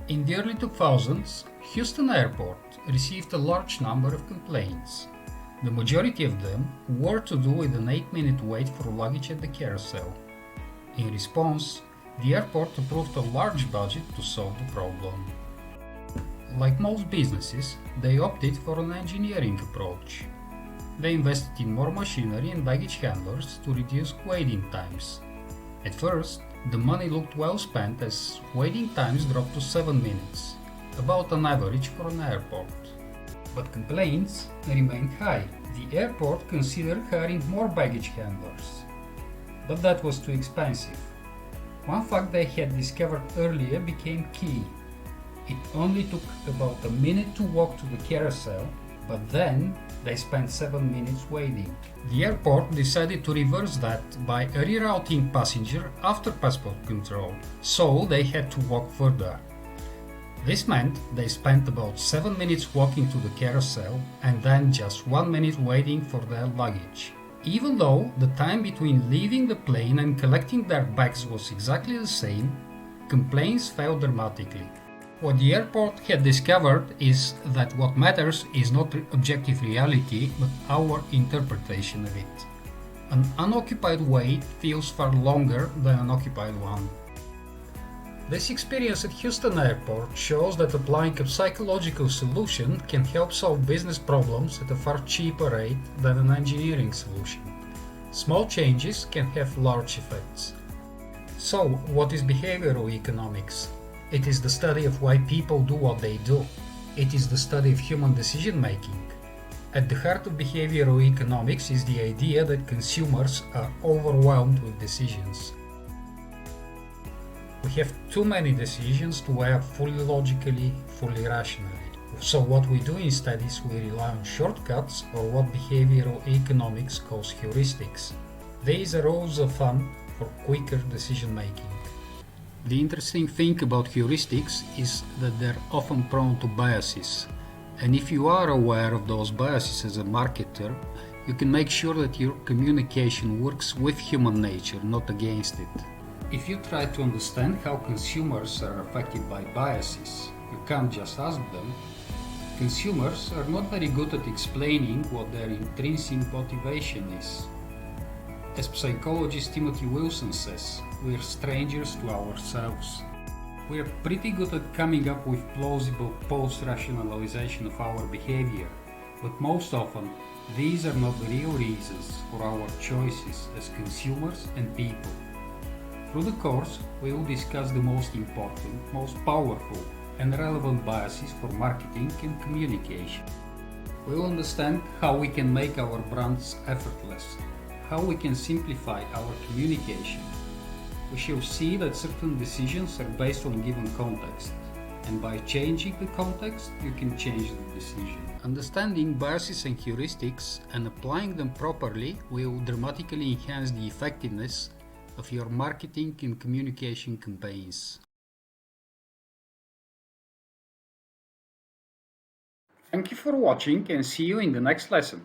In the early 2000s, Houston Airport received a large number of complaints. The majority of them were to do with an 8-minute wait for luggage at the carousel. In response, the airport approved a large budget to solve the problem. Like most businesses, they opted for an engineering approach. They invested in more machinery and baggage handlers to reduce waiting times. At first, the money looked well spent as waiting times dropped to 7 minutes, about an average for an airport. But complaints remained high. The airport considered hiring more baggage handlers. But that was too expensive. One fact they had discovered earlier became key. It only took about a minute to walk to the carousel, but then they spent 7 minutes waiting. The airport decided to reverse that by rerouting passengers after passport control, so they had to walk further. This meant they spent about 7 minutes walking to the carousel and then just 1 minute waiting for their luggage. Even though the time between leaving the plane and collecting their bags was exactly the same, complaints fell dramatically. What the airport had discovered is that what matters is not objective reality, but our interpretation of it. An unoccupied wait feels far longer than an occupied one. This experience at Houston Airport shows that applying a psychological solution can help solve business problems at a far cheaper rate than an engineering solution. Small changes can have large effects. So, what is behavioral economics? It is the study of why people do what they do. It is the study of human decision making. At the heart of behavioral economics is the idea that consumers are overwhelmed with decisions. We have too many decisions to weigh up fully logically, fully rationally. So what we do instead is we rely on shortcuts, or what behavioral economics calls heuristics. These are rules of thumb for quicker decision making. The interesting thing about heuristics is that they're often prone to biases. And if you are aware of those biases as a marketer, you can make sure that your communication works with human nature, not against it. If you try to understand how consumers are affected by biases, you can't just ask them. Consumers are not very good at explaining what their intrinsic motivation is. As psychologist Timothy Wilson says, we're strangers to ourselves. We're pretty good at coming up with plausible post-rationalization of our behavior, but most often these are not the real reasons for our choices as consumers and people. Through the course, we will discuss the most important, most powerful and relevant biases for marketing and communication. We will understand how we can make our brands effortless, how we can simplify our communication. We shall see that certain decisions are based on given context, and by changing the context, you can change the decision. Understanding biases and heuristics and applying them properly will dramatically enhance the effectiveness of your marketing and communication campaigns. Thank you for watching and see you in the next lesson.